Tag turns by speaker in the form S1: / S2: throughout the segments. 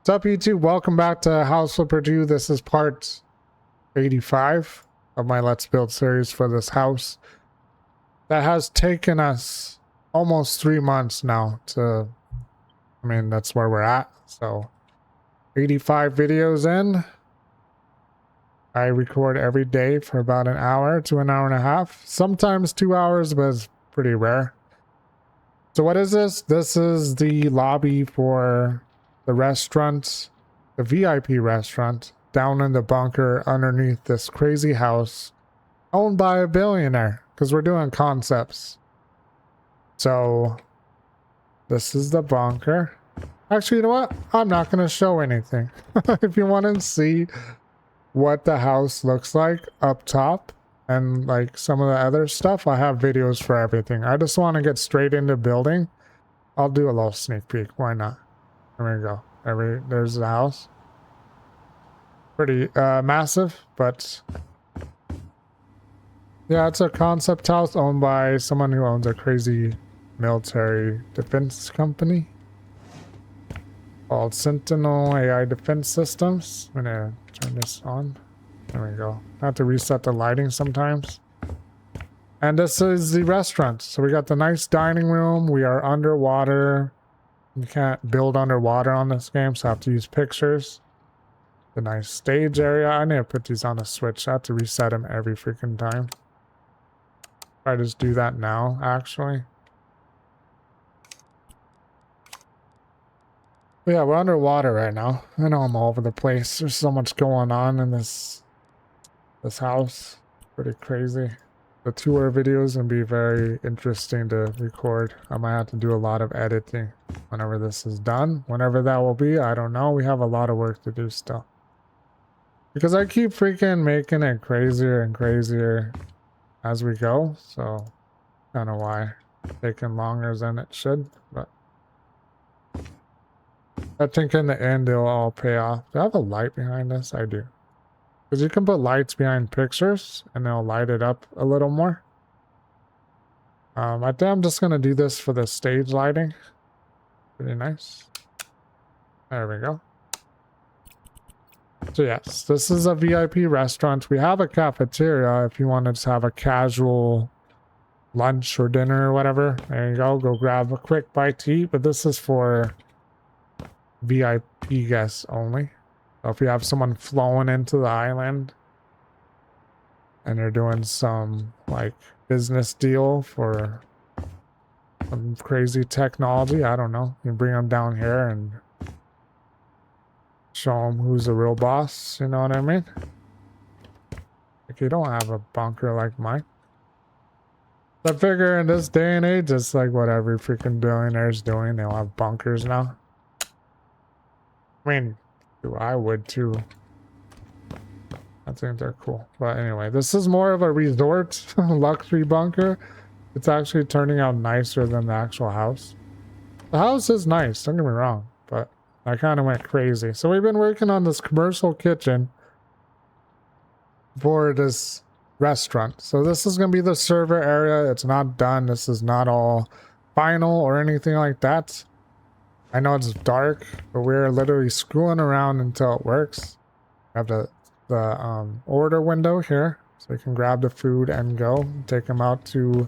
S1: What's up, YouTube? Welcome back to House Flipper 2. This is part 85 of my Let's Build series for this house. That has taken us almost 3 months now to, that's where we're at. So 85 videos in. I record every day for about an hour to an hour and a half. Sometimes 2 hours, but it's pretty rare. So what is this? This is the lobby for the restaurant, the VIP restaurant, down in the bunker underneath this crazy house owned by a billionaire, because we're doing concepts. So this is the bunker. Actually, you know what? I'm not going to show anything. If you want to see what the house looks like up top and like some of the other stuff, I have videos for everything. I just want to get straight into building. I'll do a little sneak peek. Why not? There we go. There's the house. Pretty massive, but yeah, it's a concept house owned by someone who owns a crazy military defense company called Sentinel AI Defense Systems. I'm gonna turn this on. There we go. I have to reset the lighting sometimes. And this is the restaurant. So we got the nice dining room. We are underwater. You can't build underwater on this game, so I have to use pictures. The nice stage area. I need to put these on a switch. I have to reset them every freaking time. I just do that now, actually. But yeah, we're underwater right now. I know I'm all over the place. There's so much going on in this house. Pretty crazy. The tour videos can be very interesting to record. I might have to do a lot of editing whenever this is done. Whenever that will be, I don't know. We have a lot of work to do still. Because I keep freaking making it crazier and crazier as we go. So, I don't know why it's taking longer than it should. But I think in the end, it'll all pay off. Do I have a light behind this? I do. Because you can put lights behind pictures and they'll light it up a little more. I think I'm just going to do this for the stage lighting. Pretty nice. There we go. So yes, this is a VIP restaurant. We have a cafeteria if you want to just have a casual lunch or dinner or whatever. There you go. Go grab a quick bite to eat. But this is for VIP guests only. So if you have someone flowing into the island and they're doing some like business deal for some crazy technology, I don't know, you bring them down here and show them who's the real boss, you know what I mean? Like, you don't have a bunker like mine. I figure in this day and age, it's like what every freaking billionaire's doing. They'll have bunkers now. I mean, I would too. I think they're cool. But anyway, this is more of a resort luxury bunker. It's actually turning out nicer than the actual house. The house is nice, don't get me wrong, but I kind of went crazy. So we've been working on this commercial kitchen for this restaurant. So this is going to be the server area. It's not done. This is not all final or anything like that. I know it's dark, but we're literally screwing around until it works. I have the order window here, so you can grab the food and go. Take them out to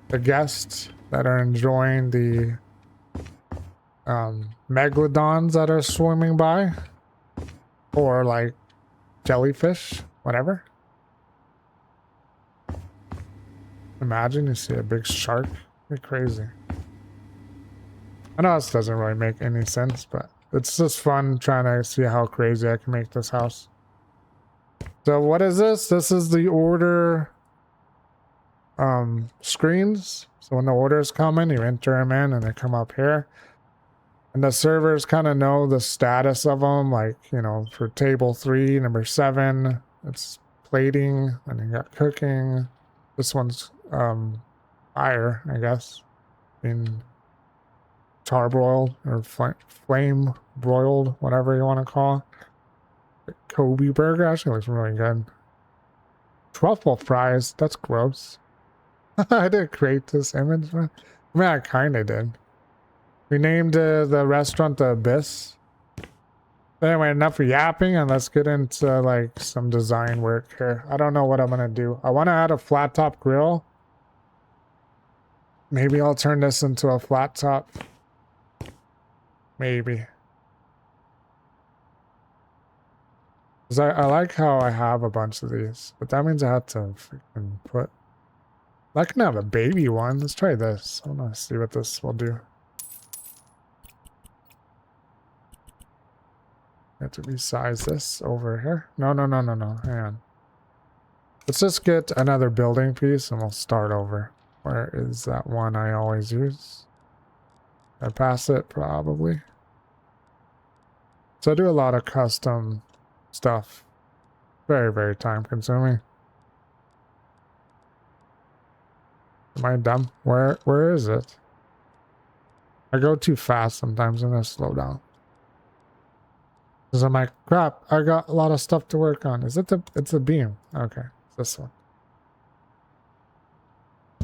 S1: the guests that are enjoying the megalodons that are swimming by, or like jellyfish, whatever. Imagine you see a big shark. Be crazy. I know this doesn't really make any sense, but it's just fun trying to see how crazy I can make this house. So what is this? This is the order screens. So when the orders come in, you enter them in and they come up here. And the servers kind of know the status of them. Like, you know, for table 3, number 7, it's plating. And you got cooking. This one's fire, I guess. Charbroiled or flame broiled, whatever you want to call it. Kobe burger actually looks really good. Truffle fries, that's gross. I didn't create this image, man. I mean, I kind of did. We named the restaurant the Abyss. Anyway, enough yapping and let's get into like some design work here. I don't know what I'm gonna do. I want to add a flat top grill. Maybe I'll turn this into a flat top. Maybe. Because I like how I have a bunch of these, but that means I have to freaking put... I can have a baby one. Let's try this. I want to see what this will do. I have to resize this over here. No. Hang on. Let's just get another building piece and we'll start over. Where is that one I always use? I pass it probably. So I do a lot of custom stuff. Very, very time consuming. Am I dumb? Where is it? I go too fast sometimes. I'm gonna slow down. Because I'm like, crap, I got a lot of stuff to work on. Is it it's the beam? Okay, it's this one.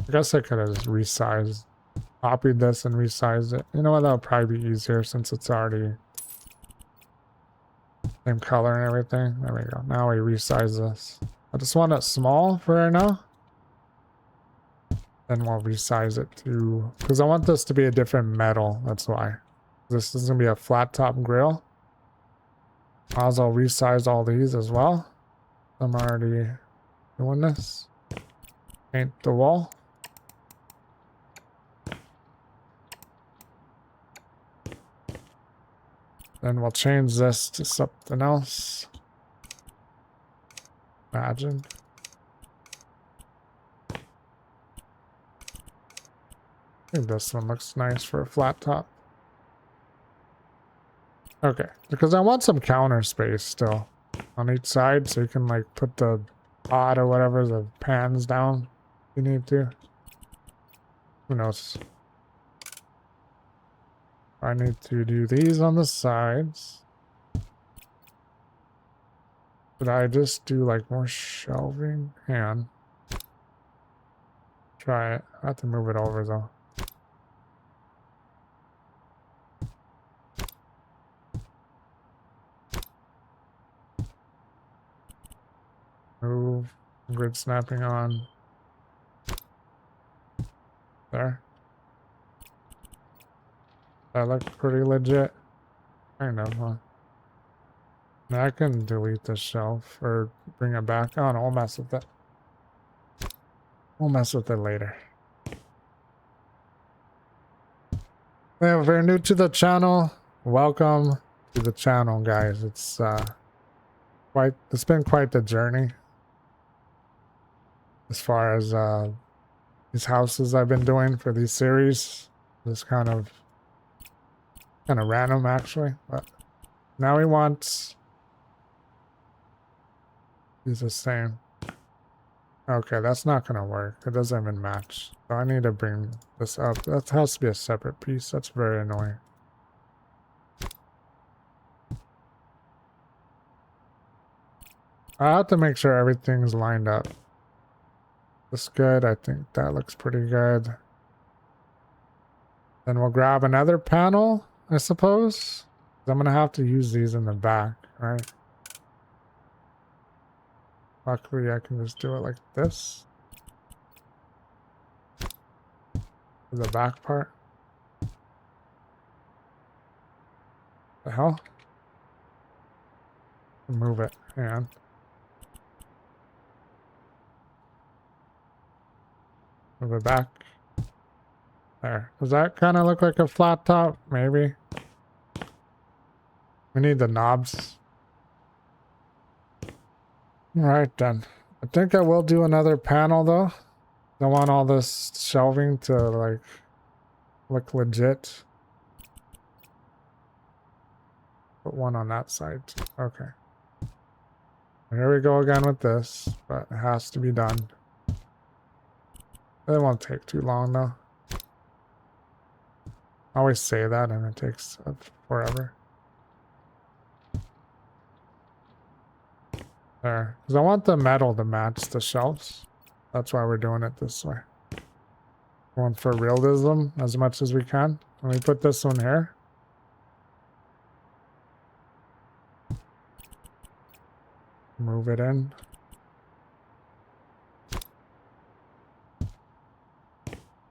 S1: I guess I could have just resized, copied this and resized it. You know what, that'll probably be easier since it's already same color and everything. There we go. Now we resize this. I just want it small for right now. Then we'll resize it to, because I want this to be a different metal. That's why. This is going to be a flat top grill. I'll resize all these as well. I'm already doing this. Paint the wall. Then we'll change this to something else. Imagine. I think this one looks nice for a flat top. Okay, because I want some counter space still on each side so you can like put the pot or whatever, the pans down if you need to. Who knows? I need to do these on the sides. Should I just do like more shelving? Hang on. Try it. I have to move it over though. Move. Grid snapping on. There. That looks pretty legit. Kind of, huh? Now I can delete the shelf or bring it back. Oh no, I'll mess with it. We'll mess with it later. Yeah, if you're new to the channel, welcome to the channel, guys. It's been quite the journey as far as these houses I've been doing for these series. Just kind of random actually, but now we want these the same. Okay, that's not gonna work. It doesn't even match. So I need to bring this up. That has to be a separate piece. That's very annoying. I have to make sure everything's lined up. That's good. I think that looks pretty good. Then we'll grab another panel, I suppose. I'm gonna have to use these in the back, right? Luckily, I can just do it like this. For the back part. The hell? Move it. Hang on. Move it back. There. Does that kind of look like a flat top? Maybe. We need the knobs. Alright then. I think I will do another panel though. I want all this shelving to like look legit. Put one on that side. Okay. Here we go again with this, but it has to be done. It won't take too long though. I always say that and it takes forever. There. Because I want the metal to match the shelves. That's why we're doing it this way. Going for realism as much as we can. Let me put this one here. Move it in.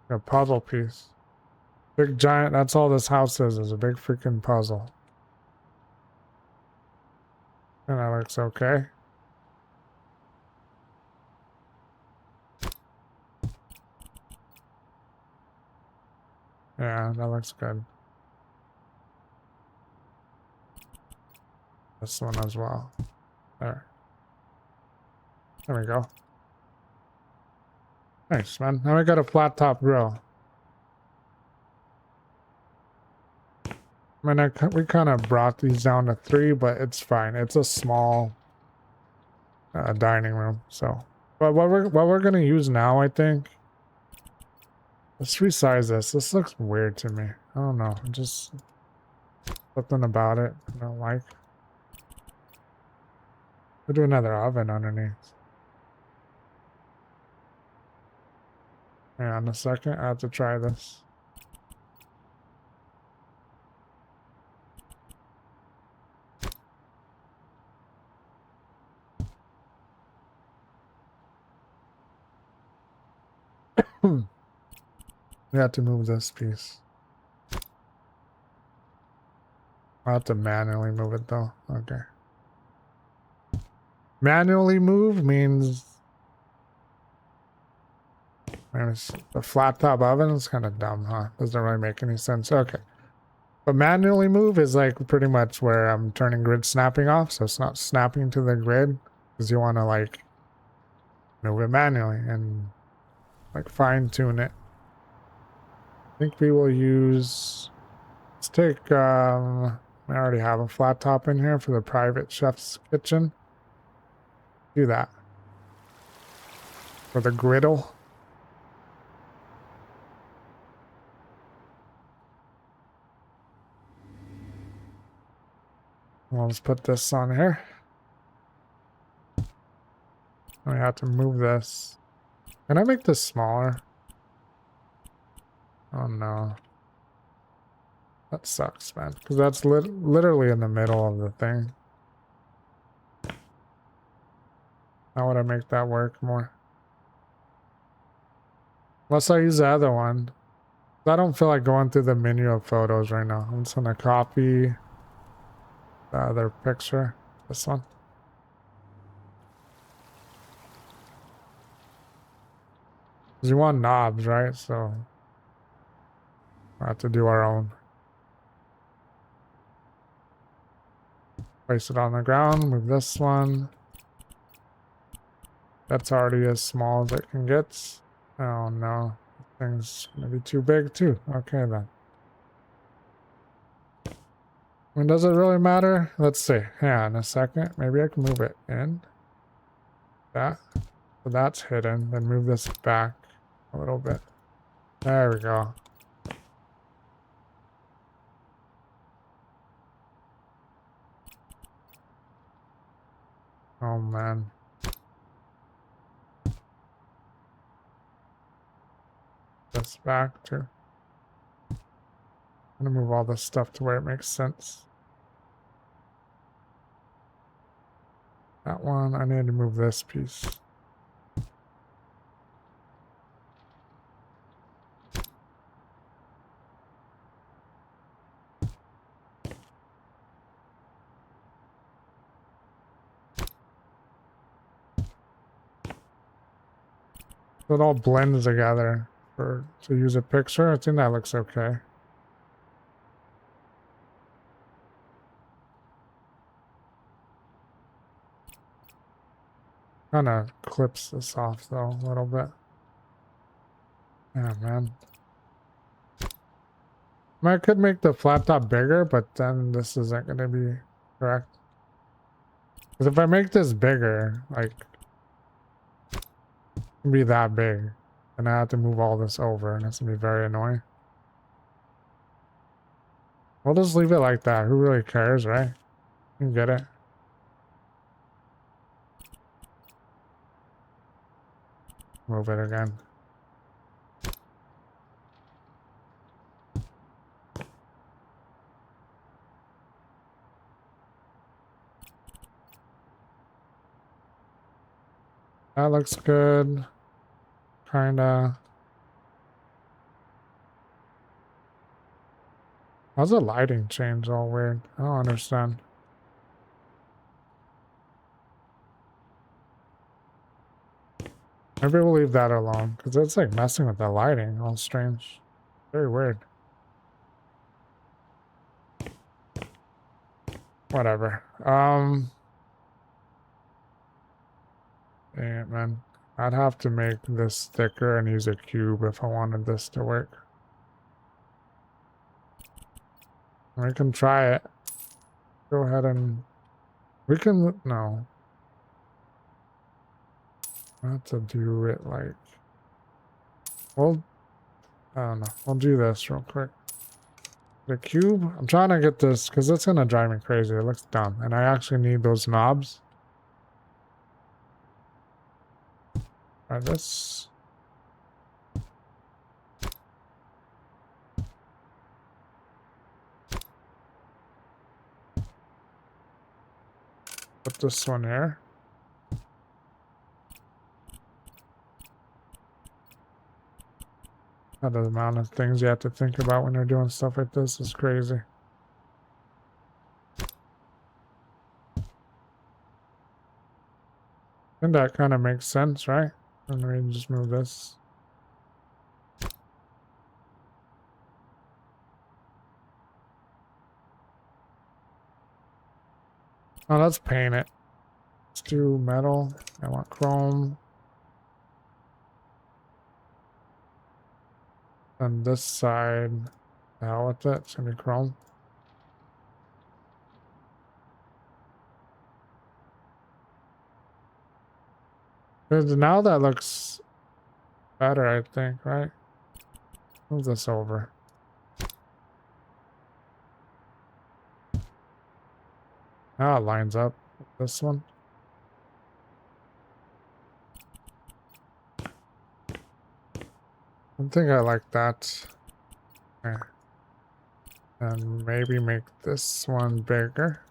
S1: A puzzle piece. Big giant, that's all this house is a big freaking puzzle. And that looks okay. Yeah, that looks good. This one as well. There. There we go. Nice, man. Now we got a flat top grill. I mean, we kind of brought these down to 3, but it's fine. It's a small dining room, so. But what we're gonna use now, I think. Let's resize this. This looks weird to me. I don't know. Just something about it I don't like. We'll do another oven underneath. Hang on a second. I have to try this. We have to move this piece. I have to manually move it though. Okay. Manually move means the flat top oven is kind of dumb, huh? Doesn't really make any sense. Okay. But manually move is like pretty much where I'm turning grid snapping off, so it's not snapping to the grid because you want to like move it manually and like fine tune it. I think we will use, let's take, I already have a flat top in here for the private chef's kitchen. Do that. For the griddle. Well, let's put this on here. We have to move this. Can I make this smaller? Oh no. That sucks, man. Because that's literally in the middle of the thing. How would I make that work more? Unless I use the other one. I don't feel like going through the menu of photos right now. I'm just gonna copy the other picture. This one. Because you want knobs, right? So I have to do our own. Place it on the ground. Move this one. That's already as small as it can get. Oh no. This thing's gonna be too big too. Okay then. I mean, does it really matter? Let's see. Hang on a second. Maybe I can move it in. That. So that's hidden. Then move this back a little bit. There we go. Oh man. This back too. I'm gonna move all this stuff to where it makes sense. That one, I need to move this piece. So it all blends together to use a picture. I think that looks okay. Kind of clips this off though a little bit. Yeah, man. I could make the flat top bigger, but then this isn't going to be correct. Because if I make this bigger, like, it can be that big, and I have to move all this over, and it's going to be very annoying. We'll just leave it like that. Who really cares, right? You can get it. Move it again. That looks good. Kinda. How's the lighting change all weird? I don't understand. Maybe we'll leave that alone, because it's like messing with the lighting. All strange. Very weird. Whatever. Dang it, man. I'd have to make this thicker and use a cube if I wanted this to work. We can try it. Go ahead and... We can... No. I have to do it like... Well... I don't know. We'll do this real quick. The cube? I'm trying to get this because it's going to drive me crazy. It looks dumb. And I actually need those knobs. Alright, this... Put this one here. The amount of things you have to think about when you're doing stuff like this is crazy. I think that kind of makes sense, right? And we just move this. Oh, let's paint it. Let's do metal. I want chrome. And this side, the hell with it. It's gonna be chrome. Now that looks better, I think, right? Move this over. Now it lines up with this one. I think I like that. Okay. And maybe make this one bigger.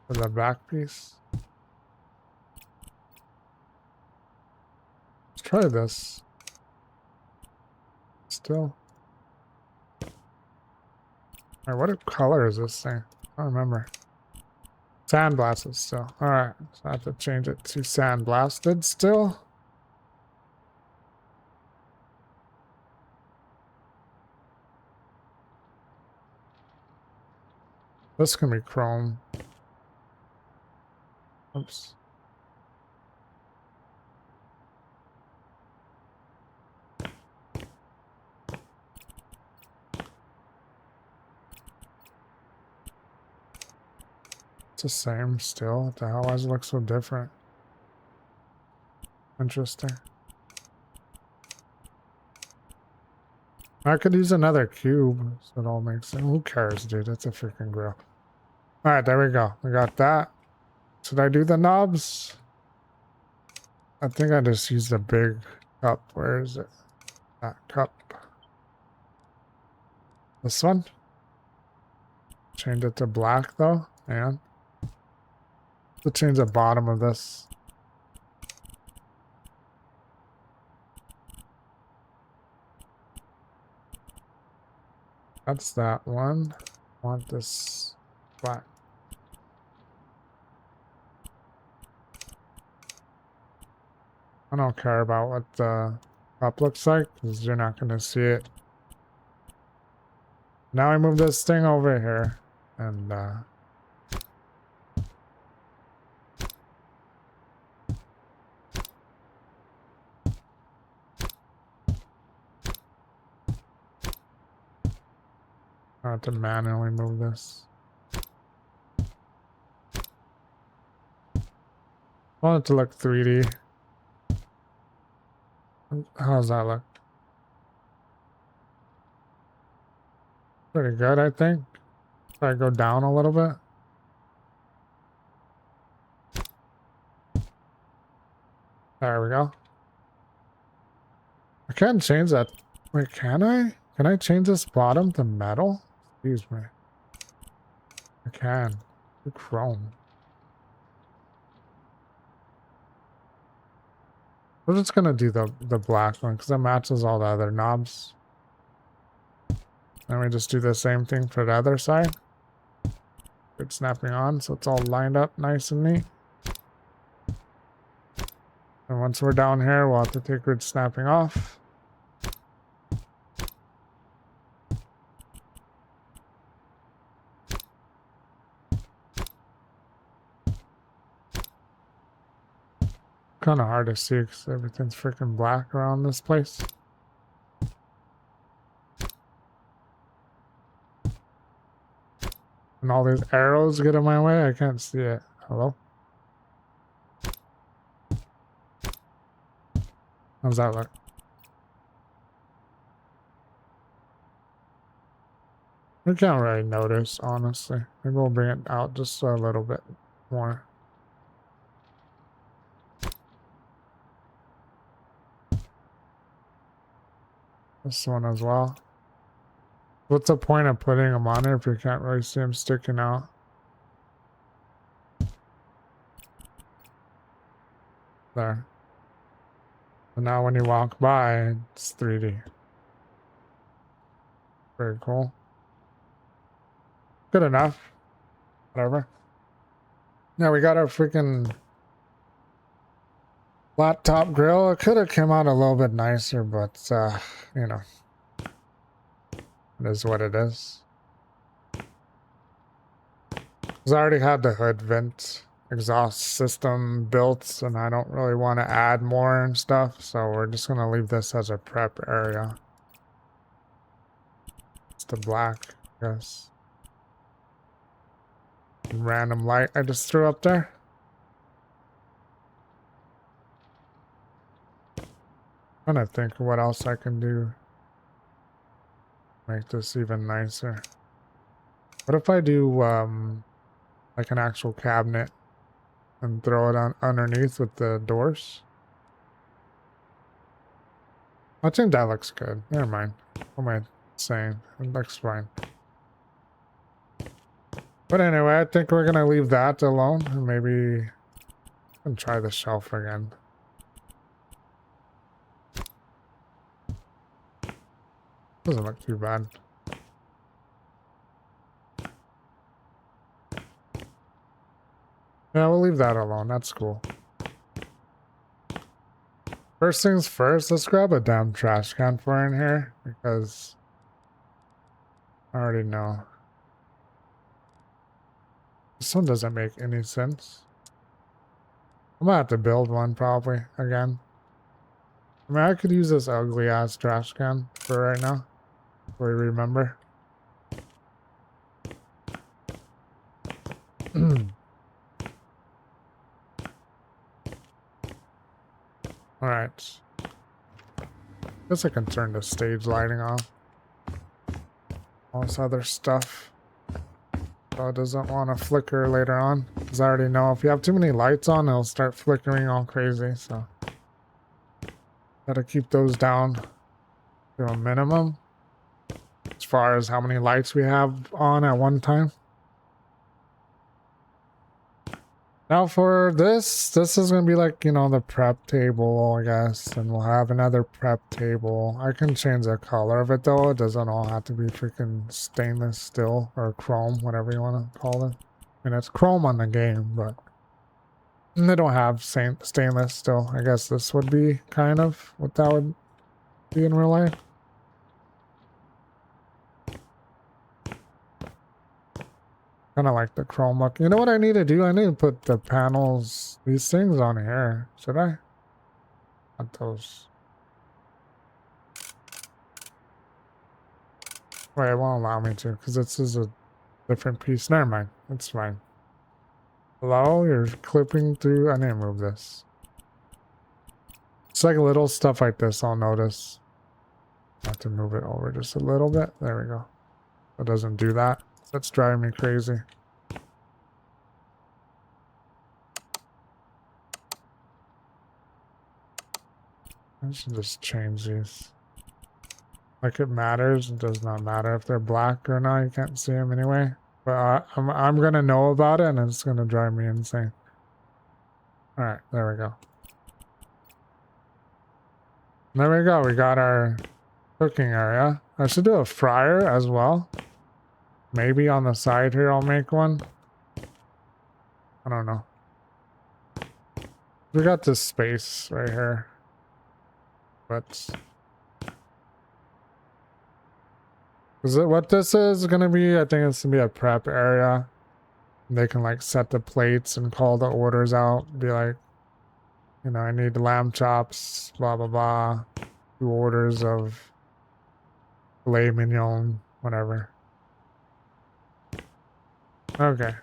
S1: For the back piece. Let's try this. Still. Alright, what color is this thing? I don't remember. Sandblasted still. Alright, so I have to change it to sandblasted still. This can be chrome. Oops. It's the same still. What the hell? Why does it look so different? Interesting. I could use another cube, so it all makes sense. Who cares, dude? It's a freaking grill. Alright, there we go. We got that. Should I do the knobs? I think I just used a big cup. Where is it? That cup. This one? Change it to black though. And let's change the bottom of this. That's that one. I want this black. I don't care about what the cup looks like because you're not going to see it. Now I move this thing over here and I have to manually move this. I want it to look 3D. How does that look? Pretty good, I think. If I go down a little bit. There we go. I can't change that. Wait, can I? Can I change this bottom to metal? Excuse me. I can. Do chrome. We're just gonna do the black one because it matches all the other knobs. And we just do the same thing for the other side. Grid snapping on, so it's all lined up nice and neat. And once we're down here, we'll have to take grid snapping off. Kind of hard to see because everything's freaking black around this place. And all these arrows get in my way. I can't see it. Hello? How's that look? I can't really notice, honestly. Maybe we'll bring it out just a little bit more. This one as well. What's the point of putting them on there if you can't really see them sticking out? There. And now when you walk by, it's 3D. Very cool. Good enough. Whatever. Now we got our freaking flat top grill. It could have come out a little bit nicer, but you know, it is what it is. Because I already had the hood vent exhaust system built, and I don't really want to add more and stuff, so we're just going to leave this as a prep area. It's the black, I guess. Random light I just threw up there. I'm trying to think of what else I can do. Make this even nicer. What if I do like an actual cabinet and throw it on underneath with the doors? I think that looks good. Never mind. What am I saying? It looks fine. But anyway, I think we're gonna leave that alone and maybe and try the shelf again. Doesn't look too bad. Yeah, we'll leave that alone. That's cool. First things first, let's grab a damn trash can for in here because I already know. This one doesn't make any sense. I'm gonna have to build one probably again. I mean, I could use this ugly ass trash can for right now. We remember. Alright. Guess I can turn the stage lighting off. All this other stuff. So it doesn't want to flicker later on. Because I already know if you have too many lights on, it'll start flickering all crazy. So gotta keep those down to a minimum. As far as how many lights we have on at one time. Now for this is going to be like, you know, the prep table, I guess. And we'll have another prep table. I can change the color of it though. It doesn't all have to be freaking stainless steel or chrome, whatever you want to call it. I mean, it's chrome on the game, but they don't have stainless still. I guess this would be kind of what that would be in real life. Kind of like the chrome look. You know what I need to do? I need to put the panels, these things on here. Should I? Not those. Wait, it won't allow me to because this is a different piece. Never mind. It's fine. Hello? You're clipping through. I need to move this. It's like little stuff like this I'll notice. I have to move it over just a little bit. There we go. It doesn't do that. That's driving me crazy. I should just change these. Like it matters. It does not matter if they're black or not. You can't see them anyway. But I'm gonna know about it, and it's gonna drive me insane. All right, there we go. There we go. We got our cooking area. I should do a fryer as well. Maybe on the side here I'll make one. I don't know. We got this space right here. But is it what this is gonna be? I think it's gonna be a prep area. They can like set the plates and call the orders out. Be like, you know, I need lamb chops, blah blah blah. 2 orders of filet mignon, whatever. Okay.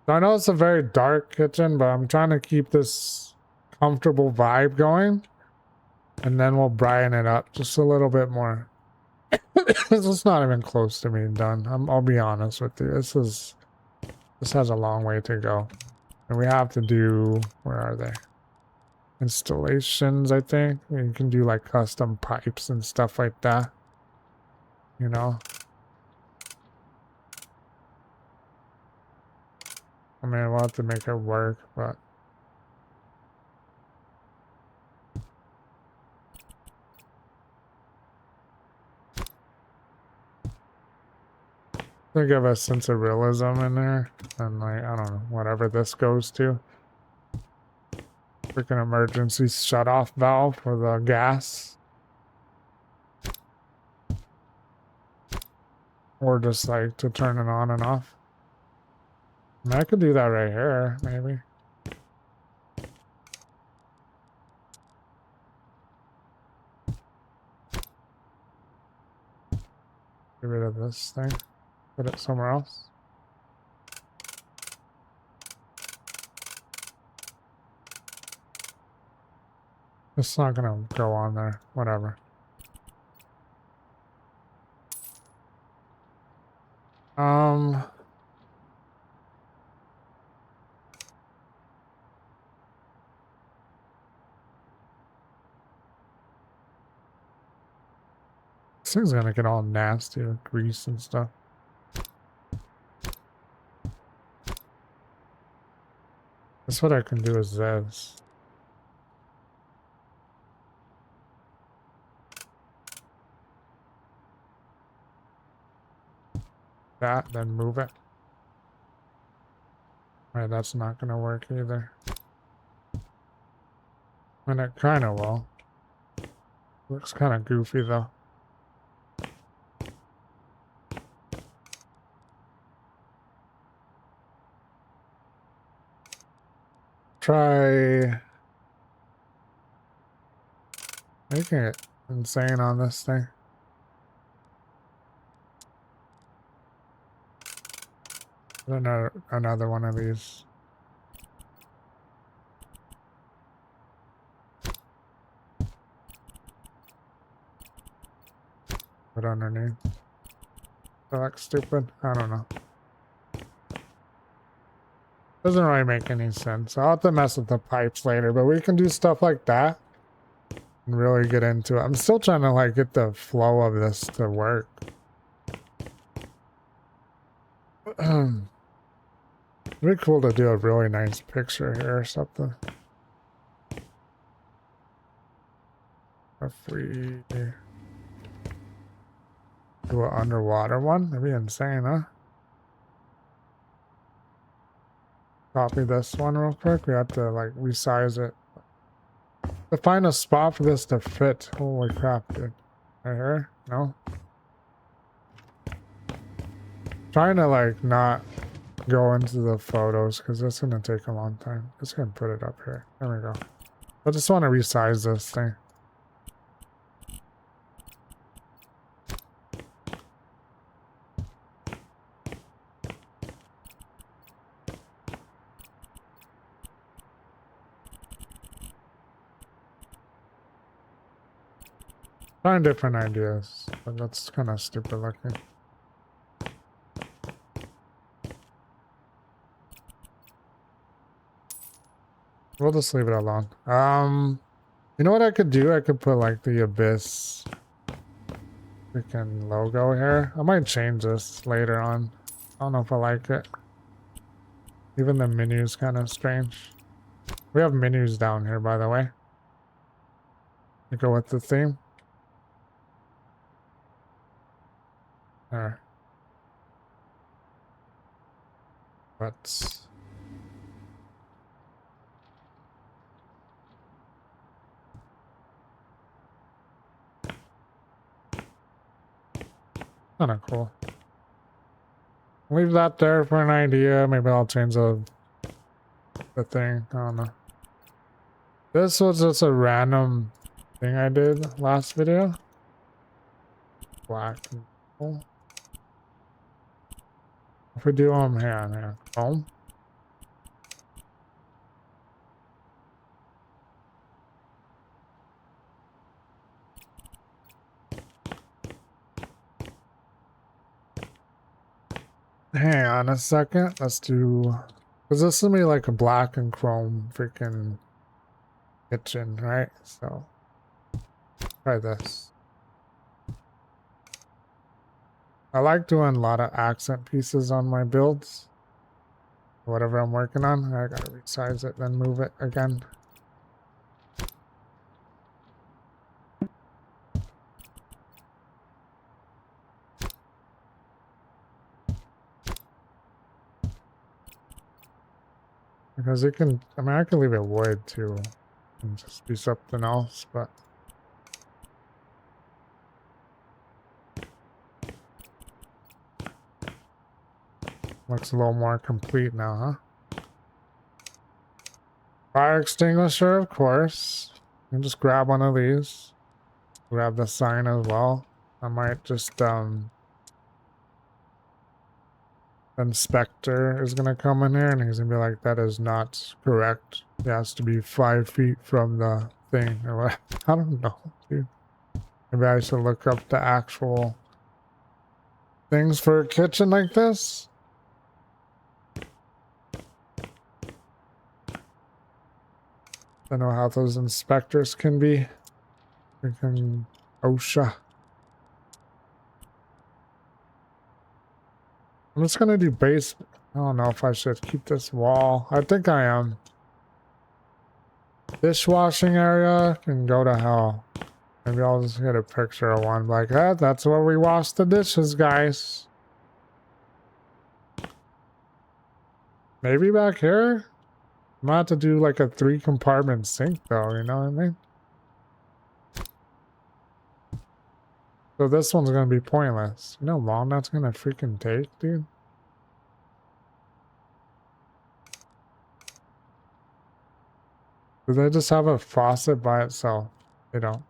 S1: So I know it's a very dark kitchen, but I'm trying to keep this comfortable vibe going. And then we'll brighten it up just a little bit more. It's not even close to being done. I'll be honest with you. This has a long way to go. And we have to do, where are they? Installations, I think. You can do like custom pipes and stuff like that. You know? I mean, we'll have to make it work, but... to give a sense of realism in there. And like, I don't know, whatever this goes to. Freaking emergency shut-off valve for the gas. Or just like to turn it on and off. I mean, I could do that right here, maybe. Get rid of this thing. Put it somewhere else. It's not gonna go on there. Whatever. This thing's gonna get all nasty with grease and stuff. That's what I can do is this. That, then move it. Right, that's not gonna work either. And it kinda will. Looks kinda goofy though. Try making it insane on this thing. Another one of these. Put underneath. That looks stupid. I don't know. Doesn't really make any sense. I'll have to mess with the pipes later, but we can do stuff like that and really get into it. I'm still trying to like get the flow of this to work. It'd be cool to do a really nice picture here or something. If we do an underwater one, that'd be insane, huh? Copy this one real quick. We have to like resize it. To find a spot for this to fit. Holy crap, dude. Right here? No? Trying to like not go into the photos because it's gonna take a long time. Just gonna put it up here. There we go. I just want to resize this thing. Trying different ideas, but that's kind of stupid looking. We'll just leave it alone. You know what I could do? I could put like the Abyss freaking logo here. I might change this later on. I don't know if I like it. Even the menu's kind of strange. We have menus down here, by the way. to go with the theme. Alright. Let's... Kinda cool. Leave that there for an idea. Maybe I'll change the thing. I don't know. This was just a random thing I did last video. Black and gold. If we do them here, home. Hang on a second. Let's do, because this will be like a black and chrome freaking kitchen, right? So try this. I like doing a lot of accent pieces on my builds. Whatever I'm working on, I gotta resize it, then move it again. Because it can, I mean, I can leave it wood too and just be something else, but looks a little more complete now, huh? Fire extinguisher, of course. You can just grab one of these. Grab the sign as well. I might just, inspector is gonna come in here and he's gonna be like, that is not correct. It has to be 5 feet from the thing or what. I don't know, dude. Maybe I should look up the actual things for a kitchen like this. I know how those inspectors can be. Freaking OSHA. I'm just gonna do base. I don't know if I should keep this wall. I think I am. Dishwashing area can go to hell. Maybe I'll just get a picture of one. Like, hey, that's where we wash the dishes, guys. Maybe back here? I'm gonna have to do like a 3-compartment sink though, you know what I mean? So this one's gonna be pointless. You know how long that's gonna freaking take, dude? Do they just have a faucet by itself? They don't.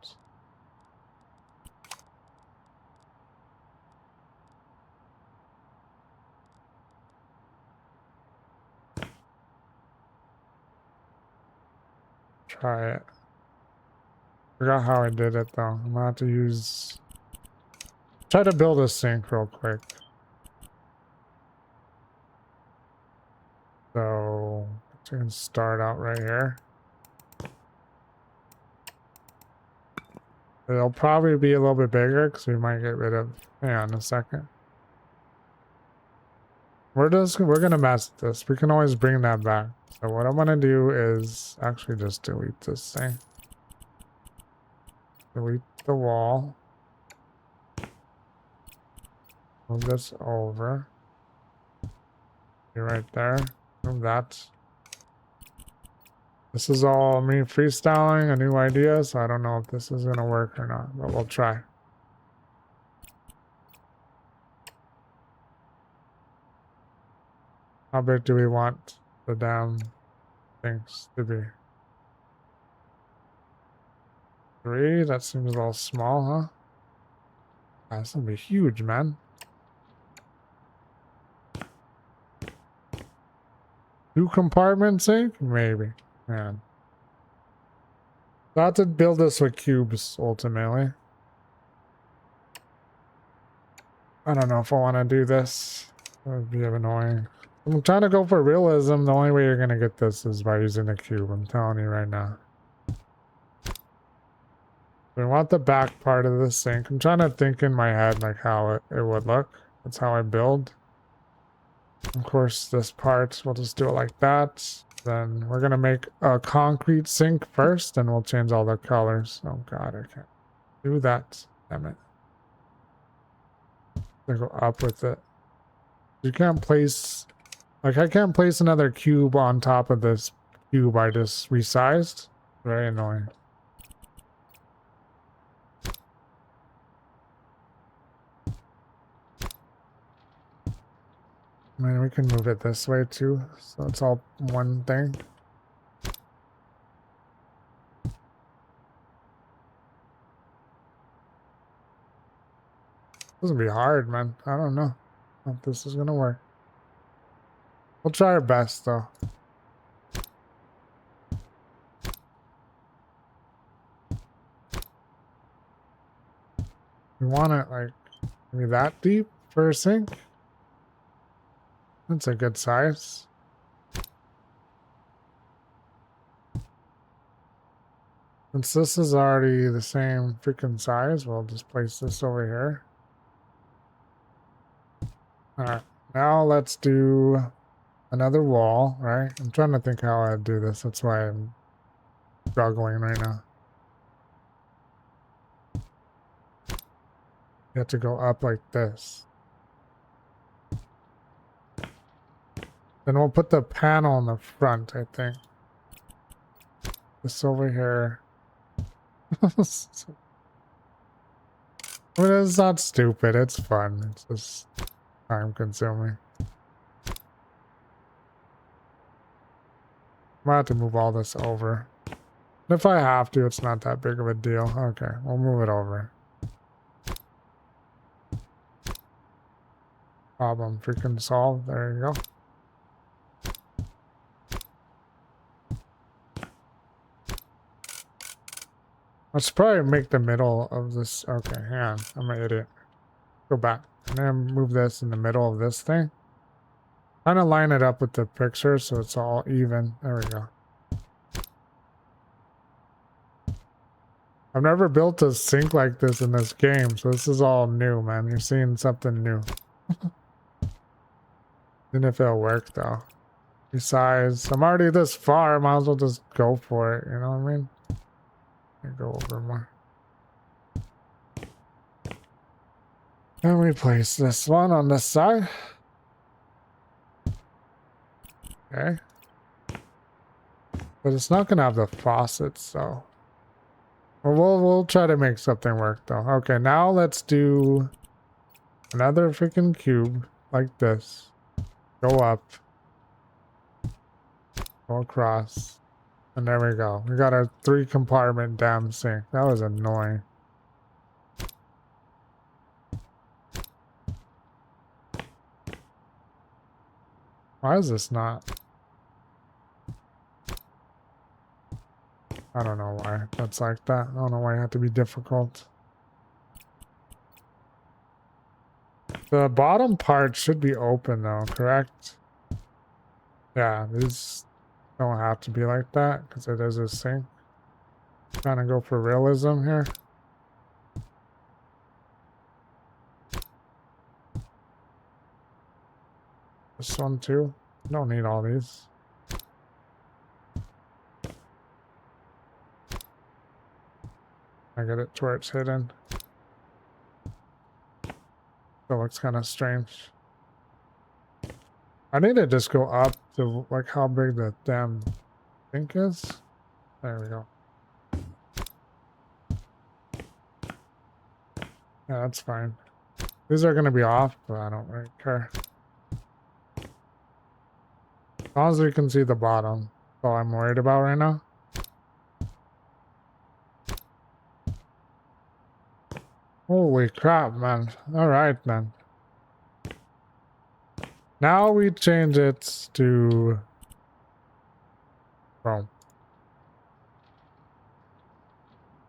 S1: Try it. Forgot how I did it though. I'm gonna have to use... Try to build a sink real quick. So, we can start out right here. It'll probably be a little bit bigger because we might get rid of... Hang on a second. We're gonna mess with this. We can always bring that back. So what I'm gonna do is actually just delete this thing. Delete the wall. Move this over. Be right there. Move that. This is all me freestyling, a new idea, so I don't know if this is gonna work or not, but we'll try. How big do we want the damn things to be? 3? That seems a little small, huh? That's gonna be huge, man. 2-compartment sink? Maybe. Man. I have to build this with cubes, ultimately. I don't know if I want to do this. That would be annoying. I'm trying to go for realism. The only way you're going to get this is by using a cube. I'm telling you right now. We want the back part of the sink. I'm trying to think in my head like how it would look. That's how I build. Of course, this part, we'll just do it like that. Then we're gonna make a concrete sink first, and we'll change all the colors. Oh god, I can't do that. Damn it. I go up with it. You can't place, like I can't place another cube on top of this cube I just resized. Very annoying. I mean, we can move it this way too, so it's all one thing. This will be hard, man. I don't know if this is gonna work. We'll try our best, though. We want it, like, maybe that deep for a sink. That's a good size. Since this is already the same freaking size, we'll just place this over here. Alright, now let's do another wall, right? I'm trying to think how I'd do this. That's why I'm struggling right now. You have to go up like this. Then we'll put the panel in the front, I think. This over here. I mean, it's not stupid. It's fun. It's just time consuming. I'm gonna have to move all this over. If I have to, it's not that big of a deal. Okay, we'll move it over. Problem freaking solved. There you go. Let's probably make the middle of this. Okay, hang on. I'm an idiot. Go back. And then move this in the middle of this thing. Kind of line it up with the picture so it's all even. There we go. I've never built a sink like this in this game, so this is all new, man. You're seeing something new. Even if it'll work, though. Besides, I'm already this far. I might as well just go for it. You know what I mean? Go over more. And we place this one on this side. Okay. But it's not gonna have the faucets, so. Well, we'll try to make something work, though. Okay, now let's do another freaking cube like this. Go up. Go across. And there we go. We got our 3-compartment damn sink. That was annoying. Why is this not? I don't know why that's like that. I don't know why it had to be difficult. The bottom part should be open though, correct? Yeah, these don't have to be like that because it is a sink. Trying to go for realism here. This one too. Don't need all these. I get it to where it's hidden. That looks kind of strange. I need to just go up to like how big the damn sink is. There we go. Yeah, that's fine. These are going to be off, but I don't really care. As long as we can see the bottom. That's all I'm worried about right now. Holy crap, man. Alright, then. Now we change it to chrome.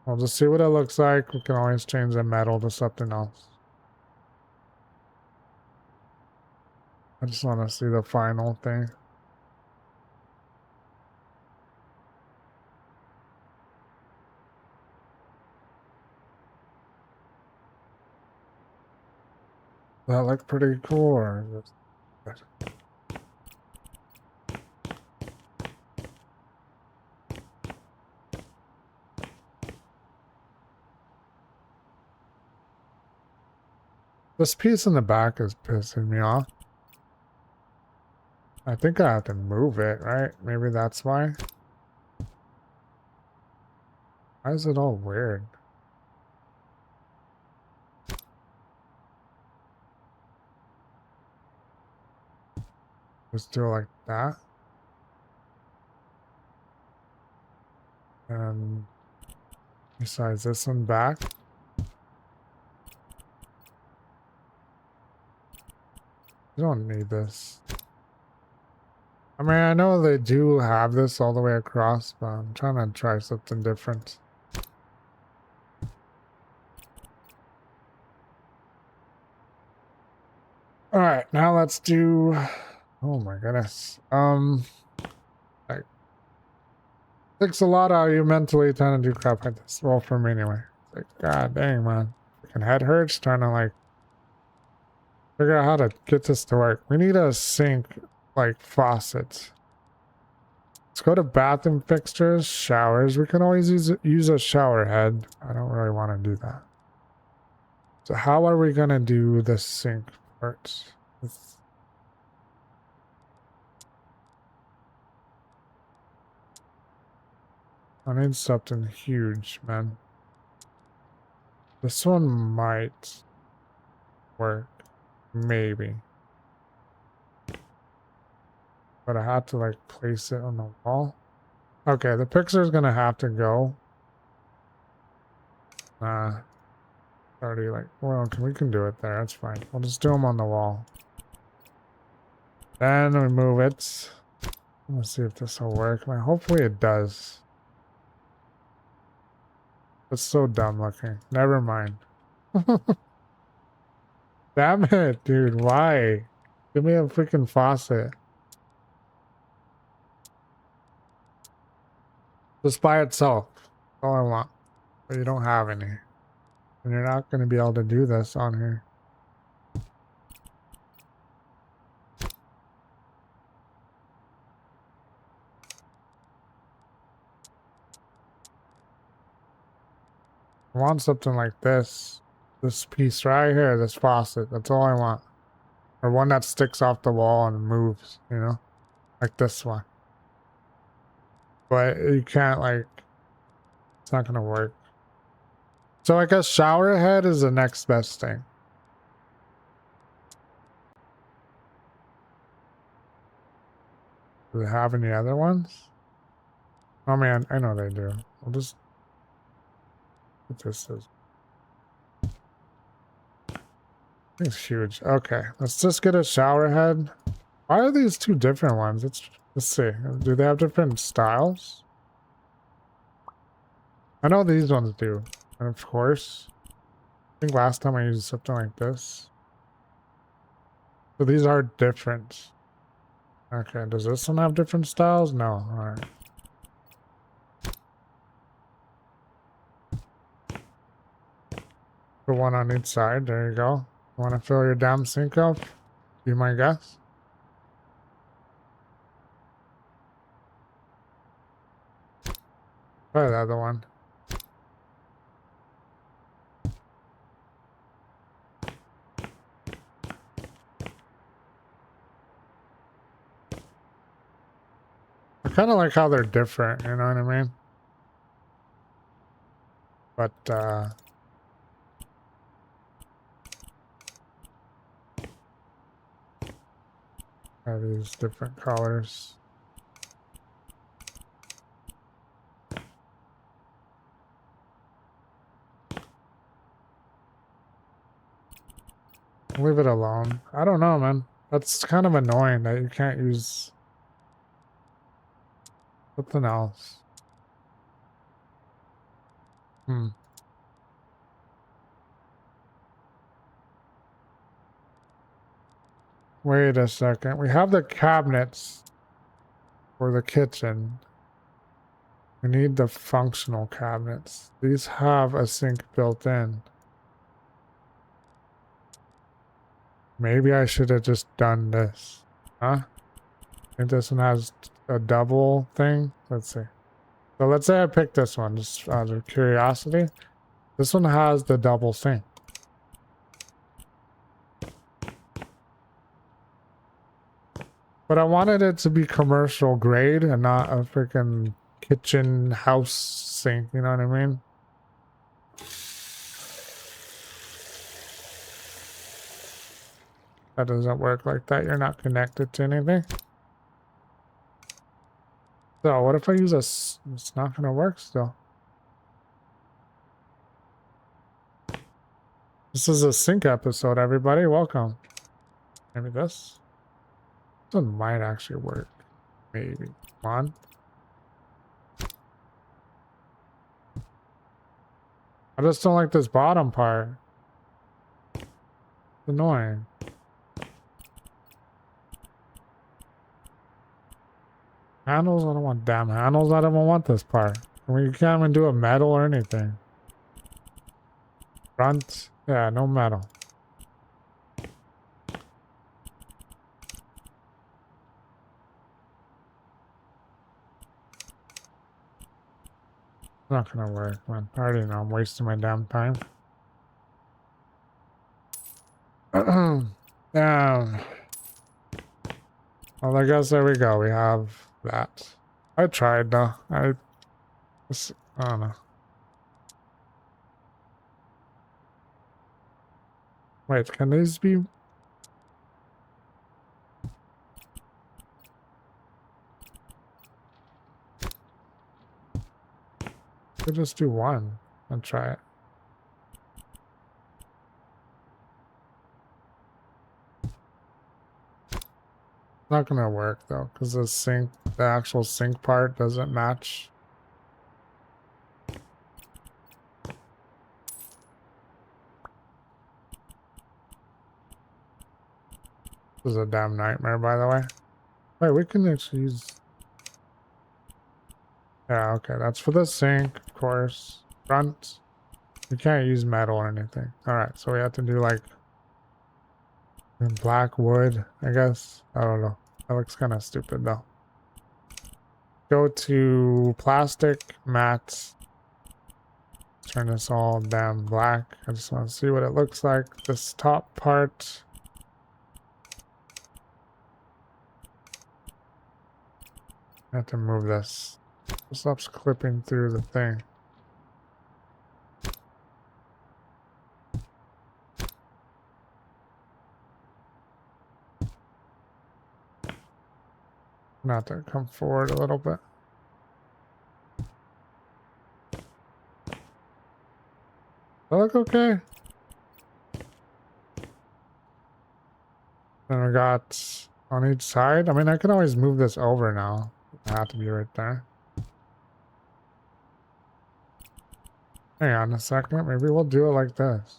S1: We'll just see what it looks like. We can always change the metal to something else. I just want to see the final thing. That look pretty cool, or is it... This piece in the back is pissing me off. I think I have to move it, right? Maybe that's why. Why is it all weird? Just do it like that. And besides this one back. You don't need this. I mean, I know they do have this all the way across, but I'm trying to try something different. All right, now let's do. Oh my goodness. Like, takes a lot out of you mentally trying to do crap like this. Well, for me anyway. It's like, god dang, man. Freaking head hurts trying to like figure out how to get this to work. We need a sink, like faucet. Let's go to bathroom fixtures, showers. We can always use a shower head. I don't really want to do that. So how are we gonna do the sink part? I need something huge, man. This one might work. Maybe. But I have to like place it on the wall. Okay, the picture's gonna have to go. Already like, well, we can do it there. That's fine. We'll just do them on the wall. Then we move it. Let's see if this will work. Man, hopefully it does. It's so dumb looking. Never mind. Damn it, dude. Why? Give me a freaking faucet. Just by itself. That's all I want. But you don't have any. And you're not going to be able to do this on here. I want something like this. This piece right here, this faucet. That's all I want. Or one that sticks off the wall and moves, you know? Like this one. But you can't like, it's not gonna work. So I guess shower head is the next best thing. Do they have any other ones? Oh man, I know they do. We'll just what this is. It's huge. Okay, let's just get a shower head. Why are these two different ones? Let's see. Do they have different styles? I know these ones do. And of course, I think last time I used something like this. So these are different. Okay, does this one have different styles? No. Alright. Put one on each side. There you go. Want to fill your damn sink up? Be my guess. Try the other one. I kind of like how they're different, you know what I mean? But, have these different colors. Leave it alone. I don't know, man. That's kind of annoying that you can't use something else. Wait a second. We have the cabinets for the kitchen. We need the functional cabinets. These have a sink built in. Maybe I should have just done this. Huh? I think this one has a double thing. Let's see. So let's say I pick this one, just out of curiosity. This one has the double sink. But I wanted it to be commercial grade and not a freaking kitchen house sink, you know what I mean? That doesn't work like that. You're not connected to anything. So what if I use it's not gonna work still. This is a sync episode, everybody. Welcome. Maybe this one might actually work. Maybe. Come on. I just don't like this bottom part. It's annoying. Handles? I don't want damn handles. I don't even want this part. I mean, you can't even do a metal or anything. Front? Yeah, no metal. Not gonna work, man. I already know I'm wasting my damn time. Damn. Well, I guess there we go. We have that. I tried though. I don't know. Wait, can these be? Could just do one and try it. Not gonna work though, because the actual sink part doesn't match. This is a damn nightmare, by the way. Wait, we can actually use. Yeah, okay, that's for the sink, of course. Front. We can't use metal or anything. Alright, so we have to do like black wood, I guess. I don't know. That looks kind of stupid though. Go to plastic, matte. Turn this all damn black. I just want to see what it looks like. This top part. I have to move this. It stops clipping through the thing. Not to come forward a little bit. That look okay? Then we got on each side. I mean, I can always move this over now. I have to be right there. Hang on a second. Maybe we'll do it like this.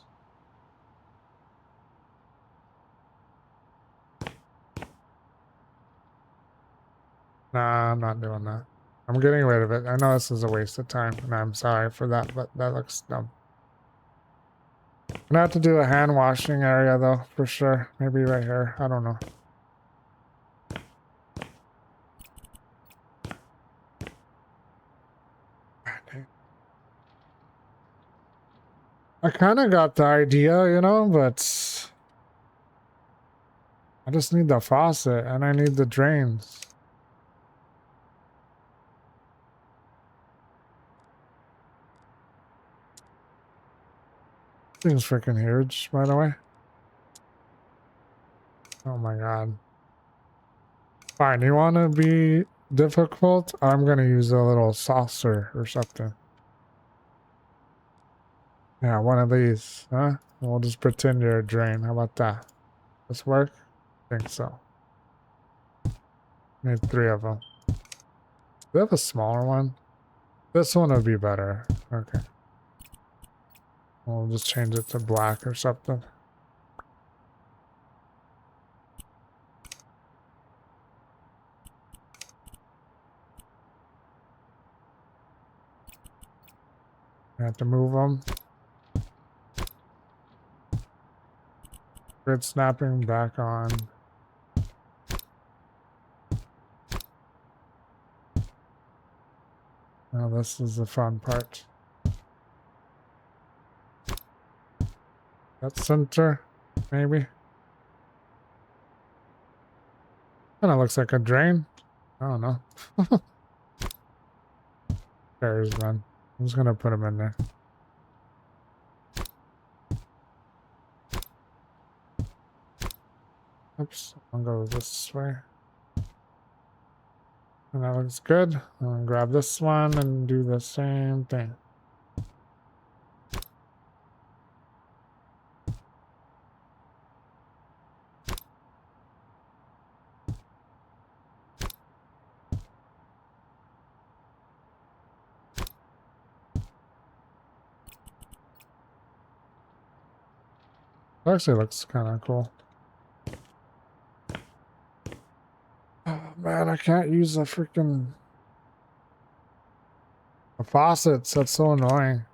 S1: Nah, I'm not doing that. I'm getting rid of it. I know this is a waste of time, and I'm sorry for that, but that looks dumb. I'm gonna have to do a hand washing area though, for sure. Maybe right here. I don't know. I kind of got the idea, you know, but I just need the faucet and I need the drains. Thing's freaking huge, by the way. Oh my god. Fine, you want to be difficult? I'm going to use a little saucer or something. Yeah, one of these, huh? We'll just pretend you're a drain. How about that? This work? I think so. Need 3 of them. Do we have a smaller one? This one would be better. Okay. We'll just change it to black or something. I have to move them. Grid snapping back on. Now this is the fun part. That center, maybe. Kind of looks like a drain. I don't know. There's one. I'm just gonna put them in there. Oops, I'll go this way. And that looks good. I'm gonna grab this one and do the same thing. It actually looks kind of cool. Oh man, I can't use the freaking faucets. That's so annoying.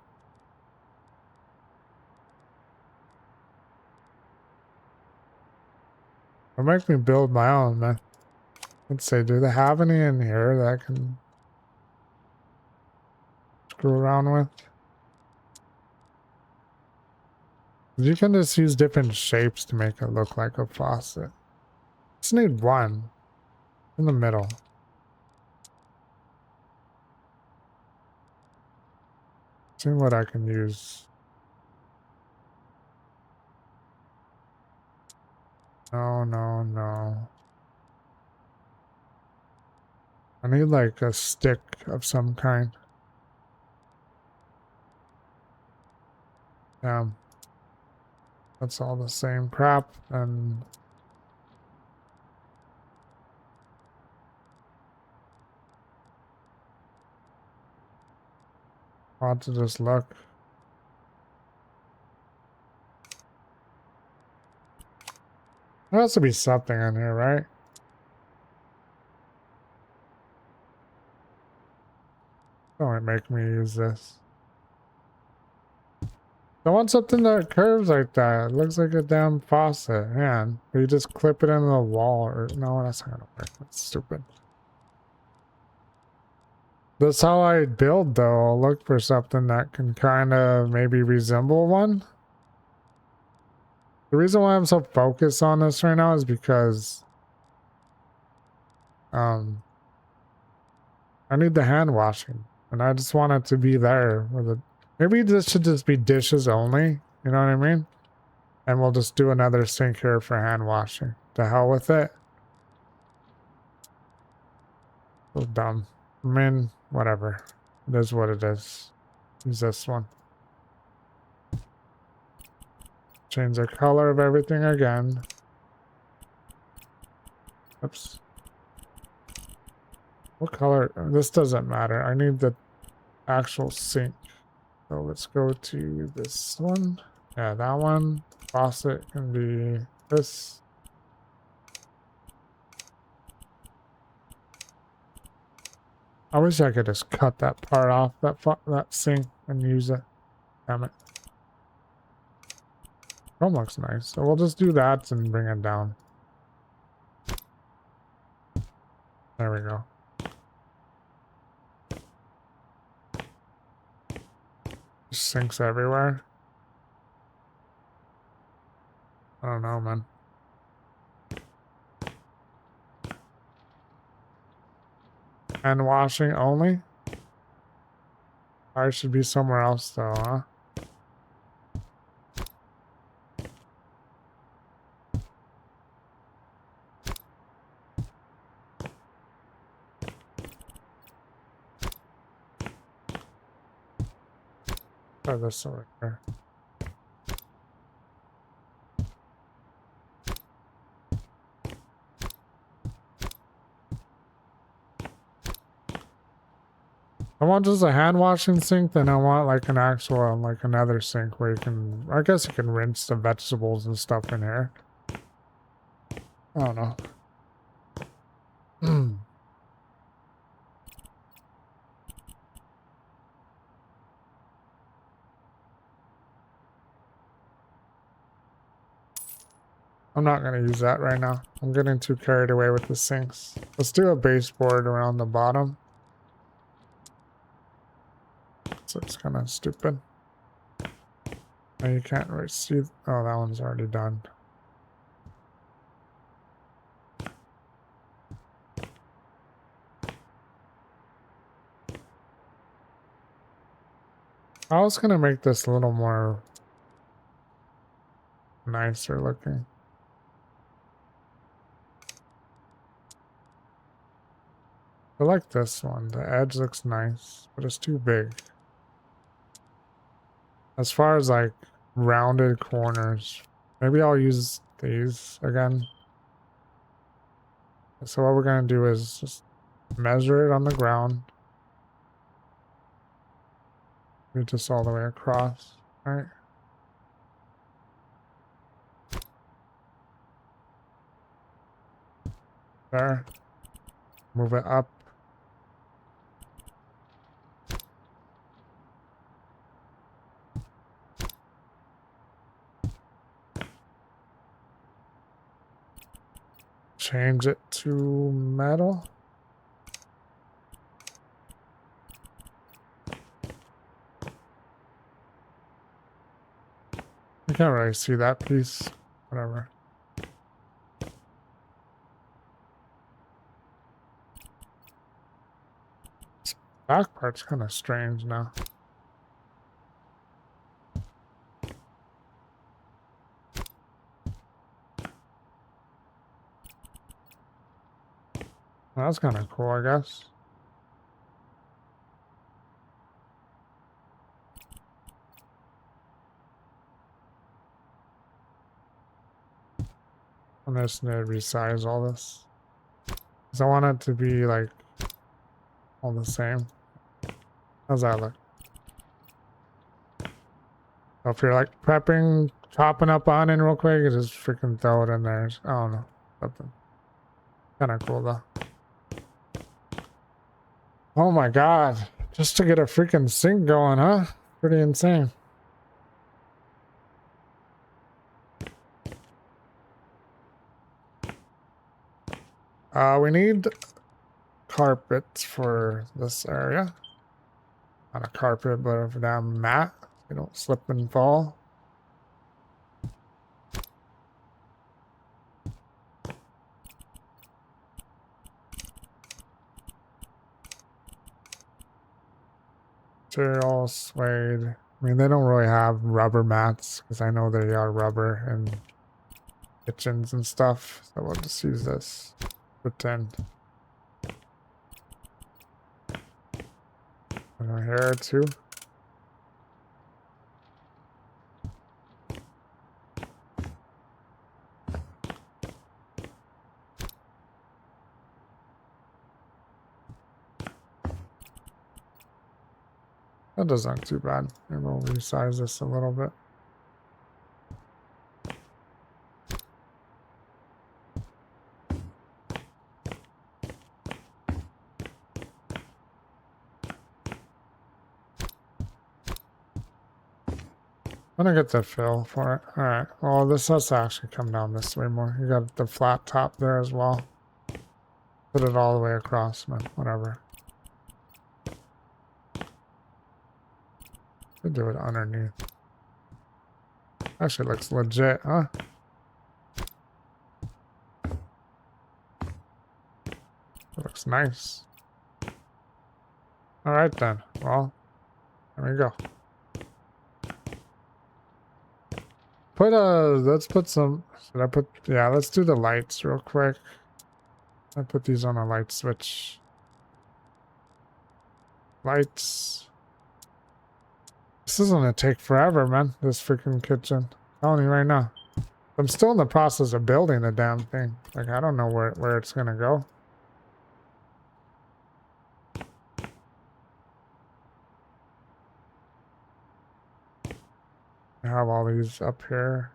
S1: It'll make me build my own, man. Let's say, do they have any in here that I can screw around with? You can just use different shapes to make it look like a faucet. Just need one in the middle. See what I can use. No, no, no. I need like a stick of some kind. That's all the same crap, and I'll have to just look. There has to be something in here, right? Don't make me use this. I want something that curves like that. It looks like a damn faucet, man. Or you just clip it into the wall, or no, that's not gonna work. That's stupid. That's how I build, though. I'll look for something that can kind of maybe resemble one. The reason why I'm so focused on this right now is because I need the hand washing, and I just want it to be there with it. Maybe this should just be dishes only, you know what I mean? And we'll just do another sink here for hand washing. To hell with it. So dumb. I mean, whatever. It is what it is. Use this one. Change the color of everything again. Oops. What color? This doesn't matter. I need the actual sink. So let's go to this one. Yeah, that one. Faucet can be this. I wish I could just cut that part off, that sink, and use it. Damn it. Chrome looks nice, so we'll just do that and bring it down. There we go. Sinks everywhere. I don't know, man. Hand washing only? I should be somewhere else though, huh? Oh, this over here. I want just a hand washing sink, then I want like an actual, like another sink where you can, I guess you can rinse the vegetables and stuff in here. I don't know. I'm not going to use that right now. I'm getting too carried away with the sinks. Let's do a baseboard around the bottom. So it's kind of stupid. Oh, you can't really see. Oh, that one's already done. I was gonna make this a little more nicer looking. I like this one. The edge looks nice, but it's too big. As far as like rounded corners, maybe I'll use these again. So what we're gonna do is just measure it on the ground. Reach this all the way across. All right. There. Move it up. Change it to metal. I can't really see that piece. Whatever. This back part's kind of strange now. Well, that's kind of cool, I guess. I'm just gonna resize all this. Because I want it to be like all the same. How's that look? So if you're like prepping, chopping up onion real quick, you just freaking throw it in there. I don't know. Something kind of cool though. Oh my god. Just to get a freaking sink going, huh? Pretty insane. We need carpets for this area. Not a carpet, but a damn mat. You don't slip and fall. Material suede. I mean, they don't really have rubber mats because I know they are rubber in kitchens and stuff. So we'll just use this. Pretend. And here too. That doesn't look too bad. Maybe we'll resize this a little bit. I'm gonna get the fill for it. Alright. Well, this has to actually come down this way more. You got the flat top there as well. Put it all the way across, man. Whatever. We'll do it underneath. Actually looks legit, huh? It looks nice. Alright then. Well, there we go. Let's put some, should I put, yeah, let's do the lights real quick. I put these on a light switch. Lights. This is gonna take forever, man, this freaking kitchen. I'm telling you right now. I'm still in the process of building the damn thing. Like, I don't know where it's gonna go. I have all these up here.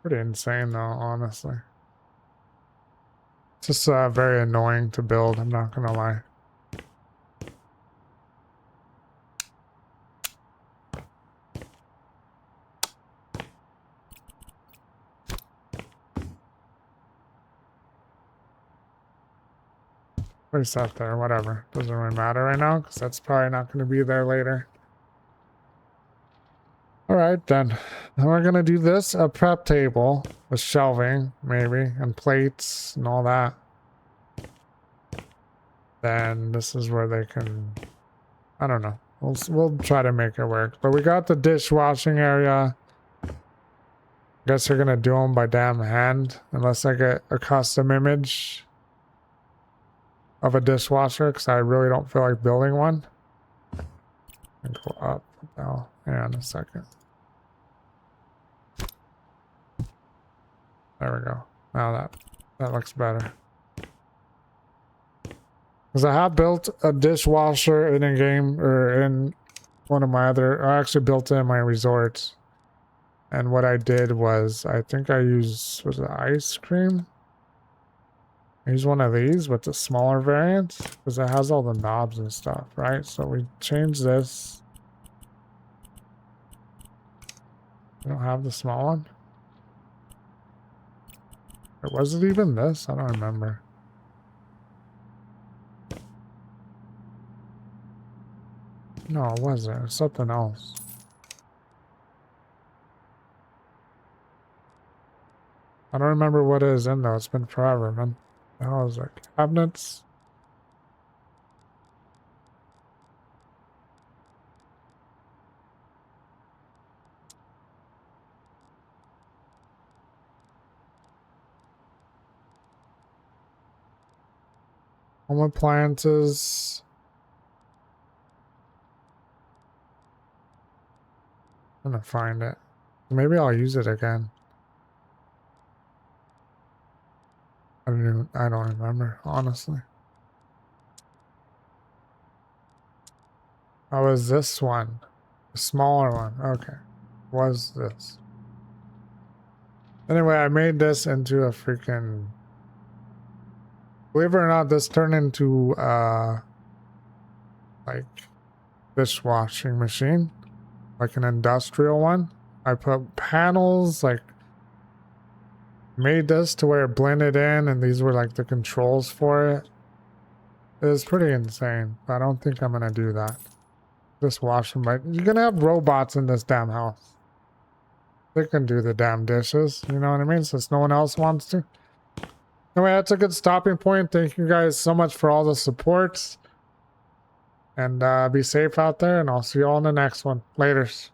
S1: Pretty insane though, honestly. It's just very annoying to build, I'm not gonna lie. Place that there, whatever. Doesn't really matter right now, because that's probably not going to be there later. Alright then. Now we're going to do this, a prep table with shelving, maybe, and plates and all that. then this is where they can, I don't know. We'll try to make it work. But we got the dishwashing area. Guess they're gonna do them by damn hand unless I get a custom image of a dishwasher, because I really don't feel like building one. And go up now. Hang on a second. There we go. Now that looks better. Because I have built a dishwasher in a game, or in one of my other, I actually built it in my resorts. And what I did was, I think I used, was it ice cream? I used one of these with the smaller variant, because it has all the knobs and stuff, right? So we changed this. We don't have the small one. Or was it even this? I don't remember. No, it wasn't. It was something else. I don't remember what it is in though. It's been forever, man. The hell is it? Cabinets? Home appliances. I'm gonna find it. Maybe I'll use it again. I don't remember, honestly. Oh, was this one? The smaller one. Okay. Was this? Anyway, I made this into a freaking... Believe it or not, this turned into, like, dishwashing machine. Like an industrial one. I put panels, like, made this to where it blended in, and these were like the controls for it. It was pretty insane. I don't think I'm gonna do that. Just wash them. But you're gonna have robots in this damn house. They can do the damn dishes. You know what I mean? Since no one else wants to. Anyway, that's a good stopping point. Thank you guys so much for all the supports. And be safe out there, and I'll see you all in the next one. Laters.